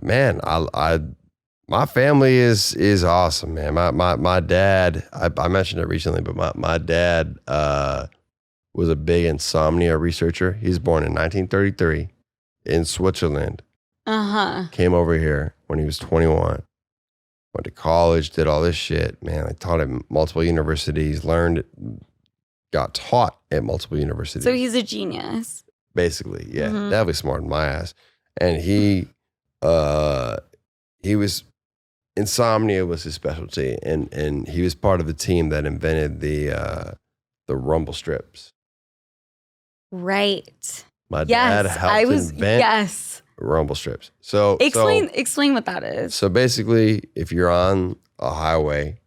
man, my family is awesome, man. My dad, I mentioned it recently, but my dad was a big insomnia researcher. He was born in 1933 in Switzerland. Came over here when he was 21. Went to college, did all this shit. Man, I taught at multiple universities, got taught at multiple universities. So he's a genius. Basically, yeah. Definitely smarter than my ass. And he was, insomnia was his specialty. And he was part of the team that invented the rumble strips. Right. My dad helped invent rumble strips. So explain what that is. So basically, if you're on a highway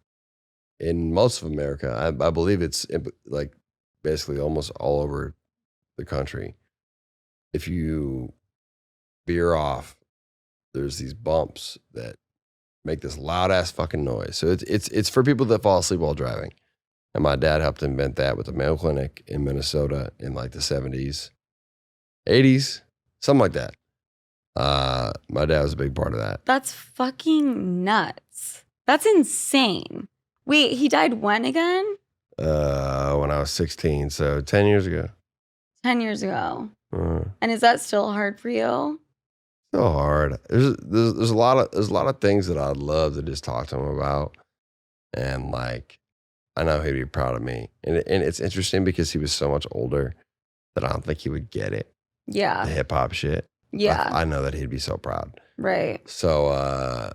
in most of America, I believe it's like basically almost all over the country. If you veer off, there's these bumps that make this loud ass fucking noise. So it's for people that fall asleep while driving. And my dad helped invent that with the Mayo Clinic in Minnesota in like the 70s, 80s, something like that. My dad was a big part of that. That's fucking nuts. That's insane. Wait, he died when again? When I was 16, so 10 years ago. 10 years ago. And is that still hard for you? So hard. There's a lot of things that I'd love to just talk to him about, and like I know he'd be proud of me. And it's interesting because he was so much older that I don't think he would get it. Yeah. The hip hop shit. Yeah. I know that he'd be so proud. Right. So,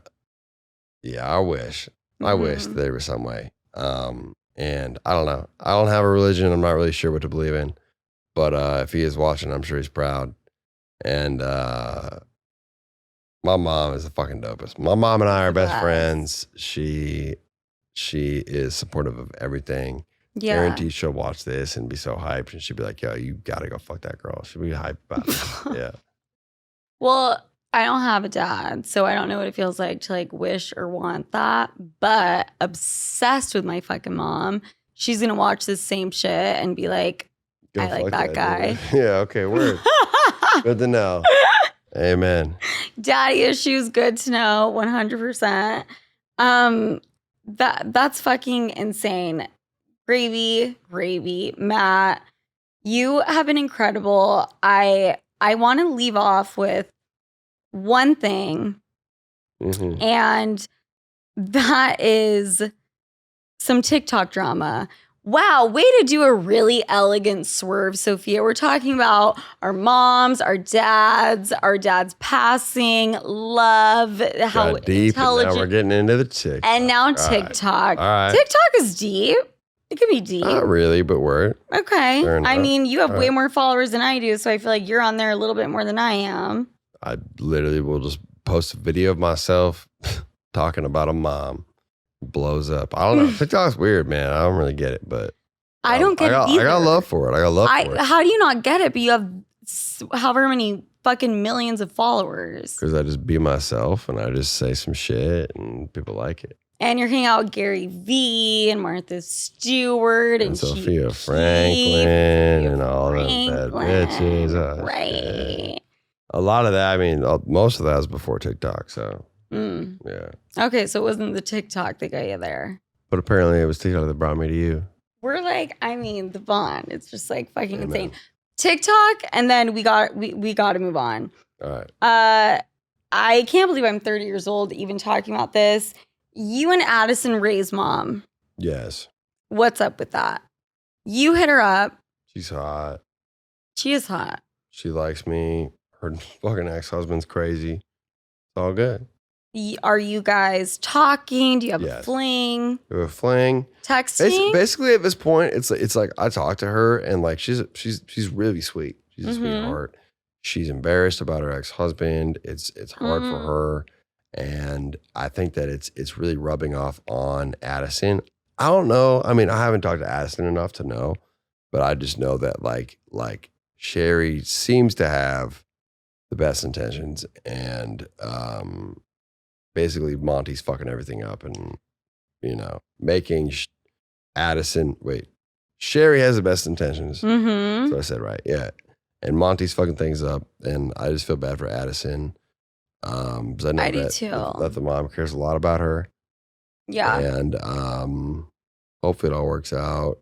yeah, I wish there was some way. And I don't know. I don't have a religion. I'm not really sure what to believe in. But if he is watching, I'm sure he's proud. And my mom is the fucking dopest. My mom and I are best friends. She is supportive of everything. Yeah. Guaranteed she'll watch this and be so hyped. And she'll be like, yo, you got to go fuck that girl. She'll be hyped about it. Yeah. Well, I don't have a dad, so I don't know what it feels like to like wish or want that, but obsessed with my fucking mom. She's going to watch this same shit and be like, I like that guy. Yeah, okay, word. Good to know. Amen. Daddy issues, good to know, 100%. That's fucking insane. Gravy, Matt. You have been incredible. I want to leave off with one thing, and that is some TikTok drama. Wow, way to do a really elegant swerve, Sofia. We're talking about our moms, our dads passing, love, how Got deep, intelligent. and now we're getting into the TikTok. And now TikTok. All right. TikTok is deep. It could be deep. Not really, but we're okay. I mean, you have All way right. more followers than I do, so I feel like you're on there a little bit more than I am. I literally will just post a video of myself talking about a mom. Blows up. I don't know. TikTok's weird, man. I don't really get it, but I don't get it either. I got love for it. I got love for it. How do you not get it? But you have however many fucking millions of followers. Because I just be myself and I just say some shit and people like it. And you're hanging out with Gary V and Martha Stewart and Sophia Franklin and all those bad bitches. Oh, right. Shit. A lot of that, I mean, most of that was before TikTok, so yeah. Okay, so it wasn't the TikTok that got you there. But apparently it was TikTok that brought me to you. We're like, I mean, the bond. It's just like fucking insane. TikTok, and then we got to move on. All right. I can't believe I'm 30 years old even talking about this. You and Addison raised mom. Yes. What's up with that? You hit her up. She's hot. She is hot. She likes me. Her fucking ex-husband's crazy. It's all good. Are you guys talking? Do you have a fling? We have a fling. Texting? Basically, at this point, it's like I talk to her and like she's really sweet. She's a sweetheart. She's embarrassed about her ex-husband. It's hard for her, and I think that it's really rubbing off on Addison. I don't know. I mean, I haven't talked to Addison enough to know, but I just know that like Sherry seems to have the best intentions, and basically Monty's fucking everything up and, making Addison, Sherry has the best intentions. That's what I said, right? Yeah. And Monty's fucking things up. And I just feel bad for Addison. Because I know that the mom cares a lot about her. Yeah. And hopefully it all works out.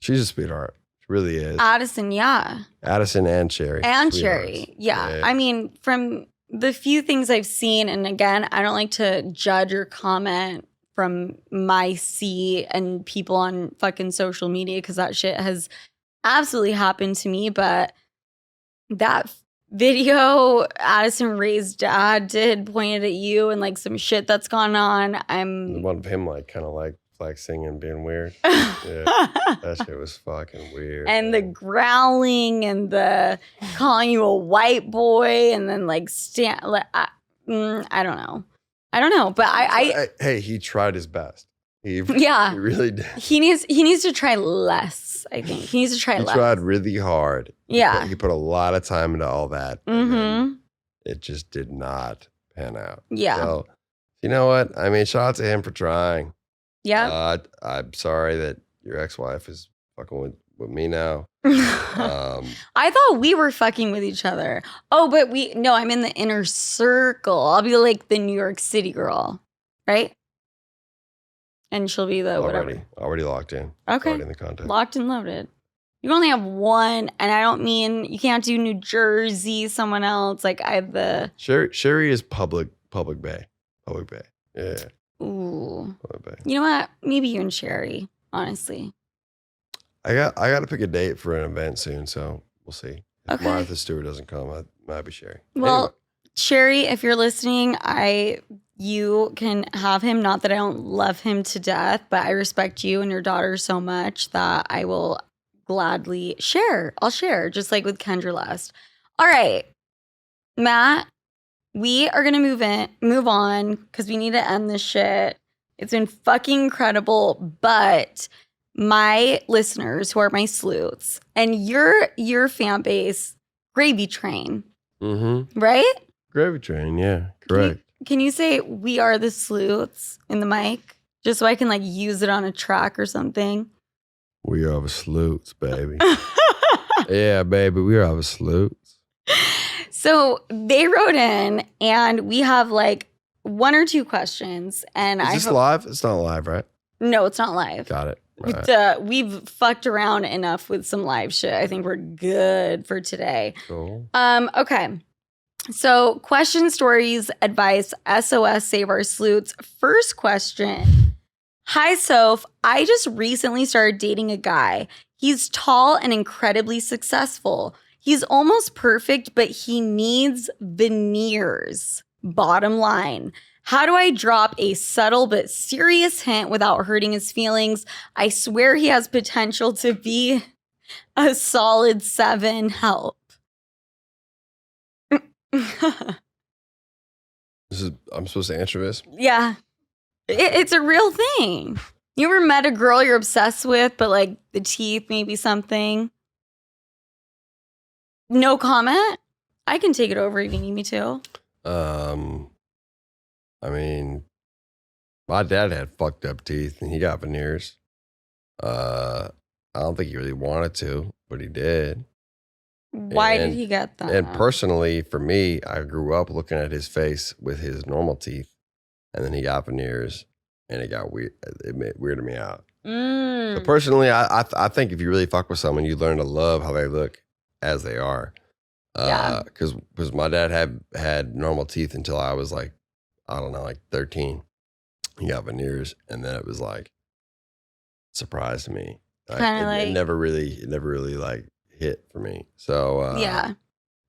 She's a sweetheart. She really is. Addison, yeah. Addison and Sherry. And Sherry. Yeah. I mean, from the few things I've seen, and again, I don't like to judge or comment from my seat and people on fucking social media because that shit has absolutely happened to me. But that video Addison Ray's dad did pointed at you and like some shit that's gone on. The one of him like kind of like flexing and being weird. Yeah, that shit was fucking weird. And the growling and the calling you a white boy and then like I don't know. But hey, he tried his best. He really did. He needs to try less, I think. He needs to try less. He tried really hard. Yeah. He put a lot of time into all that. And it just did not pan out. Yeah. So, you know what? I mean, shout out to him for trying. Yeah. I'm sorry that your ex-wife is fucking with me now. I thought we were fucking with each other. Oh, but I'm in the inner circle. I'll be like the New York City girl, right? And she'll be the whatever. Already locked in. Okay. Already in the content. Locked and loaded. You only have one, and I don't mean you can't do New Jersey, someone else. Like I have the Sherry is public bay. Public bay. Yeah. Ooh. Public bay. You know what? Maybe you and Sherry, honestly. I got to pick a date for an event soon, so we'll see. If Martha Stewart doesn't come, I might be Sherry. Well, anyway. Sherry, if you're listening, you can have him. Not that I don't love him to death, but I respect you and your daughter so much that I will gladly share. I'll share, just like with Kendra last. All right, Matt, we are gonna move on because we need to end this shit. It's been fucking incredible, but my listeners who are my sleuths and your fan base, Gravy Train, right? Gravy Train, yeah, correct. Can you say we are the sleuths in the mic? Just so I can like use it on a track or something. We are the sleuths, baby. Yeah, baby, we are the sleuths. So they wrote in, and we have like 1 or 2 questions. And Is this live? It's not live, right? No, it's not live. Got it. Right. We've fucked around enough with some live shit. I think we're good for today. Cool. Okay. So question, stories, advice, SOS, save our sleuths. First question. Hi, Soph. I just recently started dating a guy. He's tall and incredibly successful. He's almost perfect, but he needs veneers. Bottom line. How do I drop a subtle but serious hint without hurting his feelings? I swear he has potential to be a solid 7. Help. I'm supposed to answer this? Yeah. It's a real thing. You ever met a girl you're obsessed with, but like the teeth, maybe something? No comment? I can take it over if you need me to. I mean, my dad had fucked up teeth and he got veneers. I don't think he really wanted to, but he did. Why did he get them? And personally, for me, I grew up looking at his face with his normal teeth, and then he got veneers, and it got weird. It weirded me out. So personally, I think if you really fuck with someone, you learn to love how they look as they are. Because my dad had normal teeth until I was like, I don't know, like 13. He got veneers, and then it was like surprised me. It never really like hit for me. So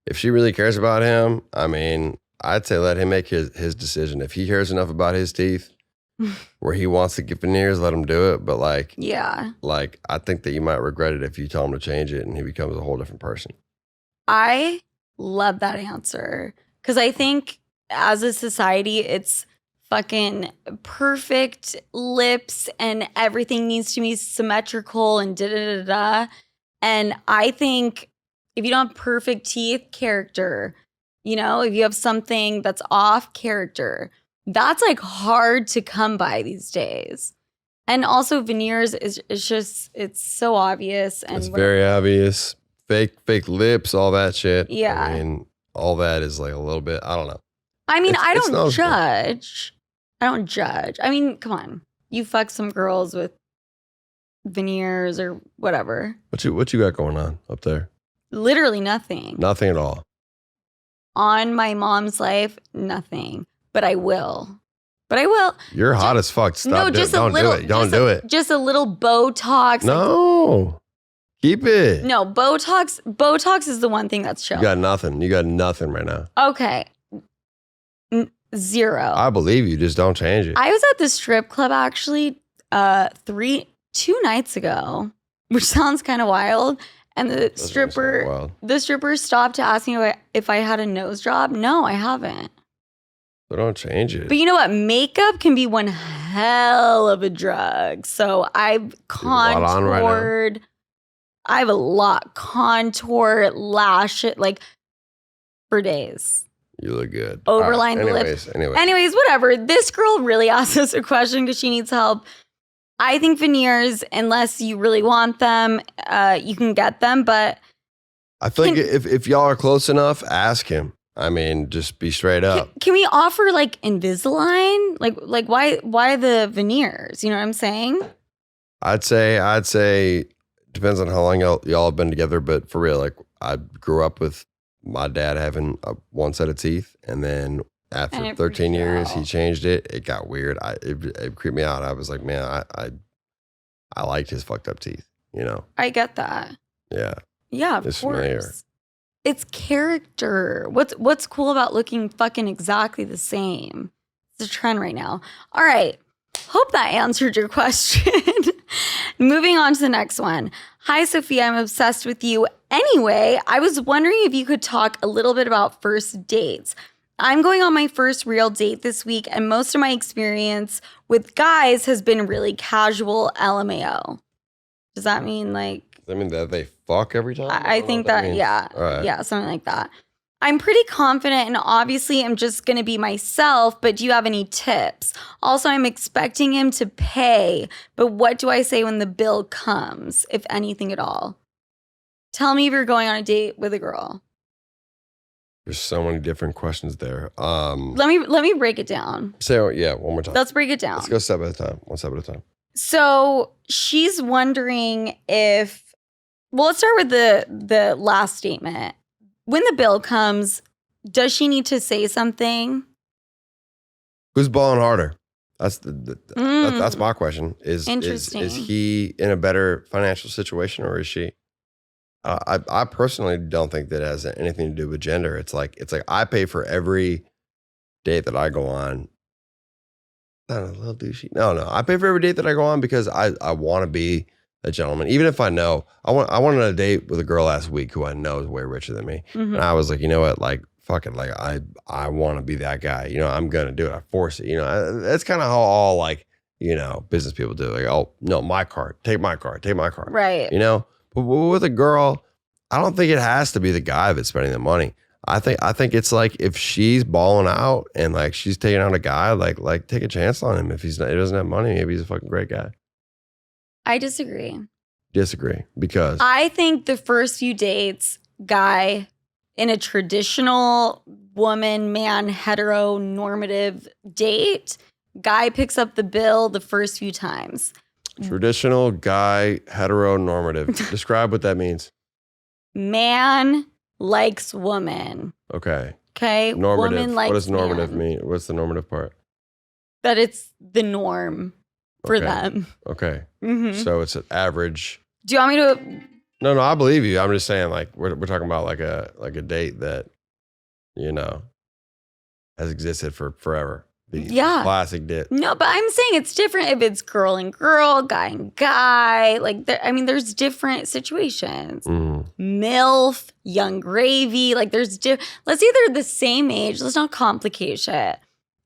if she really cares about him, I mean, I'd say let him make his decision. If he cares enough about his teeth where he wants to get veneers, let him do it. But like I think that you might regret it if you tell him to change it and he becomes a whole different person. I love that answer because I think as a society, it's fucking perfect lips and everything needs to be symmetrical and da-da-da-da. And I think if you don't have perfect teeth, character, if you have something that's off, character, that's like hard to come by these days. And also veneers is just, it's so obvious. And it's very obvious. Fake lips, all that shit. Yeah. I mean, all that is like a little bit, I don't know. I mean, I don't judge. I don't judge. I mean, come on. You fuck some girls with veneers or whatever. What you got going on up there? Literally nothing. Nothing at all. On my mom's life, nothing. But I will. You're hot as fuck. Stop. Don't do it. Don't do it. Just a little Botox. No. Keep it. No, Botox is the one thing that's showing. You got nothing right now. Okay. 0. I believe you. Just don't change it. I was at the strip club actually 2 nights ago, which sounds kind of wild. And the stripper stopped to ask me if I had a nose job. No, I haven't. So don't change it. But you know what? Makeup can be one hell of a drug. So I've contoured. I have a lot. Contour, lash it, like for days. You look good. Overline the lips. Anyways, whatever. This girl really asked us a question because she needs help. I think veneers, unless you really want them, you can get them. But I feel like if y'all are close enough, ask him. I mean, just be straight up. Can we offer like Invisalign? Like why the veneers? You know what I'm saying? I'd say depends on how long y'all have been together, but for real, like I grew up with my dad having one set of teeth, and then after 13 years, he changed it. It got weird. It creeped me out. I was like, man, I liked his fucked up teeth. I get that. Yeah. Yeah, of it's course. Familiar. It's character. What's cool about looking fucking exactly the same? It's a trend right now. All right. Hope that answered your question. Moving on to the next one. Hi, Sofia. I'm obsessed with you. Anyway, I was wondering if you could talk a little bit about first dates. I'm going on my first real date this week, and most of my experience with guys has been really casual LMAO. Does that mean like... Does that mean that they fuck every time? I think that yeah. Right. Yeah, something like that. I'm pretty confident and obviously I'm just going to be myself, but do you have any tips? Also, I'm expecting him to pay, but what do I say when the bill comes, if anything at all? Tell me if you're going on a date with a girl. There's so many different questions there. Let me break it down. Say one more time. Let's break it down. Let's go step at a time. One step at a time. So she's wondering if, well, let's start with the last statement. When the bill comes, does she need to say something? Who's balling harder? That's my question. Is he in a better financial situation or is she? I personally don't think that has anything to do with gender. It's like I pay for every date that I go on. I don't know, a little douchey. No. I pay for every date that I go on because I want to be a gentleman. Even if I know, I went on a date with a girl last week who I know is way richer than me. Mm-hmm. And I was like, you know what? Like, fuck it. Like, I want to be that guy. You know, I'm going to do it. I force it. You know, that's kind of how all like, you know, business people do. Like, oh, no, my card. Take my card. Take my card. Right. You know? But with a girl, I don't think it has to be the guy that's spending the money. I think it's like if she's balling out and like she's taking out a guy, like take a chance on him. If he doesn't have money, maybe he's a fucking great guy. I disagree. Because I think the first few dates, guy in a traditional woman-man heteronormative date, guy picks up the bill the first few times. Traditional guy heteronormative. Describe what that means. Man likes woman. Okay. Normative. Woman likes what does normative man. mean? What's the normative part? That it's the norm for them. Okay. Mm-hmm. So it's an average. Do you want me to? No, I believe you. I'm just saying, like we're talking about like a date that, you know, has existed for forever. The classic date. No, but I'm saying it's different if it's girl and girl, guy and guy. Like, there's different situations. MILF, young gravy. Like, let's say they're the same age. Let's not complicate shit.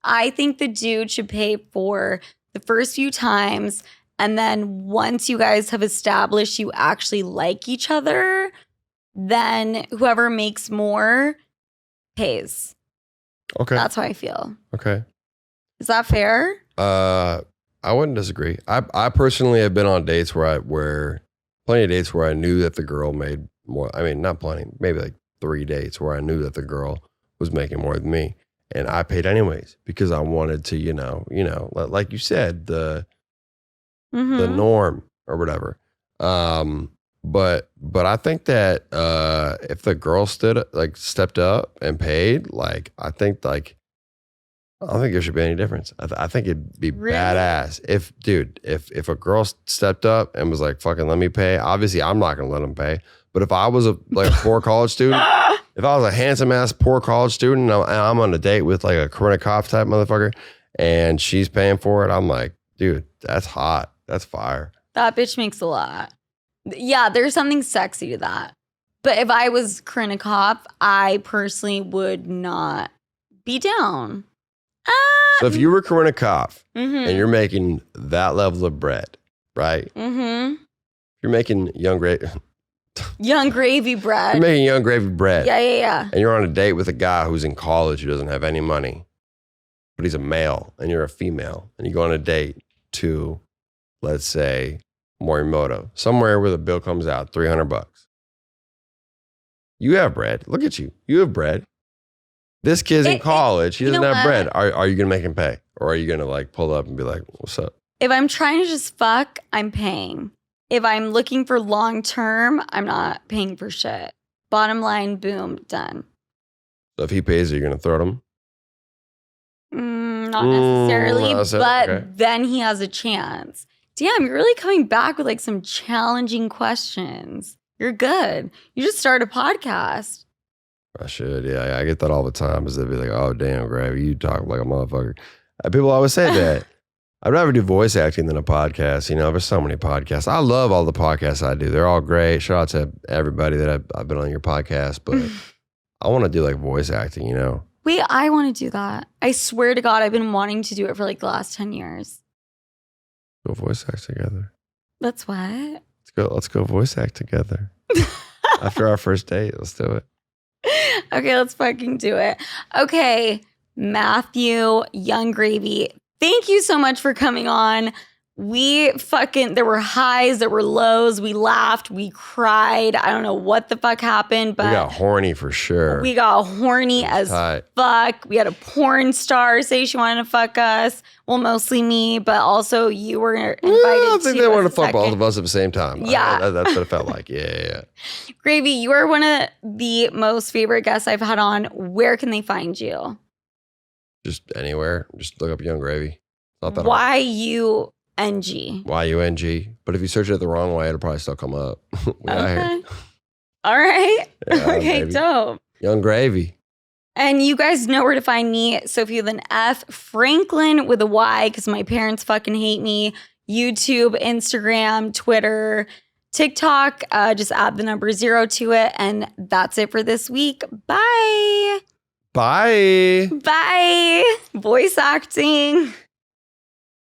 I think the dude should pay for the first few times. And then once you guys have established you actually like each other, then whoever makes more pays. Okay. That's how I feel. Okay. Is that fair? I wouldn't disagree. I personally have been on dates where plenty of dates where I knew that the girl made more. I mean, not plenty, maybe like 3 dates where I knew that the girl was making more than me, and I paid anyways because I wanted to, you know, like you said, the norm or whatever. But I think that if the girl stepped up and paid, like I don't think there should be any difference. I think it'd be badass if a girl stepped up and was like, fucking let me pay. Obviously, I'm not going to let them pay. But if I was a poor college student, if I was a handsome ass poor college student and I'm on a date with like a Kornikov type motherfucker and she's paying for it, I'm like, dude, that's hot. That's fire. That bitch makes a lot. Yeah, there's something sexy to that. But if I was Kornikov, I personally would not be down. So if you were Kornikov and you're making that level of bread, right? Mm-hmm. You're making young gravy bread. You're making young gravy bread. Yeah. And you're on a date with a guy who's in college who doesn't have any money, but he's a male and you're a female. And you go on a date to, let's say, Morimoto, somewhere where the bill comes out, $300. You have bread. Look at you. You have bread. This kid's in college. He doesn't have bread. Are you going to make him pay? Or are you going to like pull up and be like, what's up? If I'm trying to just fuck, I'm paying. If I'm looking for long term, I'm not paying for shit. Bottom line, boom, done. So if he pays, are you going to throw him? Not necessarily, but then he has a chance. Damn, you're really coming back with like some challenging questions. You're good. You just started a podcast. I should, yeah. I get that all the time. Is they'd be like, "Oh, damn, Gravy, you talk like a motherfucker." People always say that. I'd rather do voice acting than a podcast. You know, there's so many podcasts. I love all the podcasts I do. They're all great. Shout out to everybody that I've been on your podcast. But I want to do like voice acting. You know. Wait, I want to do that. I swear to God, I've been wanting to do it for like the last 10 years. Go voice act together. That's what? Let's go voice act together. After our first date, let's do it. Okay, let's fucking do it. Okay, Matthew, Young Gravy, thank you so much for coming on. there were highs, there were lows. We laughed, we cried. I don't know what the fuck happened, but we got horny for sure. We got horny as fuck. We had a porn star say she wanted to fuck us. Well, mostly me, but also you were invited to. I think they wanted to fuck both of us at the same time. Yeah. That's what it felt like. Yeah. Gravy, you are one of the most favorite guests I've had on. Where can they find you? Just anywhere. Just look up Young Gravy. Not that hard. YUNG. YUNG. But if you search it the wrong way, it'll probably still come up. Okay. All right. Yeah, okay, baby. dope. Young Gravy. And you guys know where to find me. Sofia with an F. Franklin with a Y, because my parents fucking hate me. YouTube, Instagram, Twitter, TikTok. Just add the number 0 to it. And that's it for this week. Bye. Bye. Bye. Voice acting.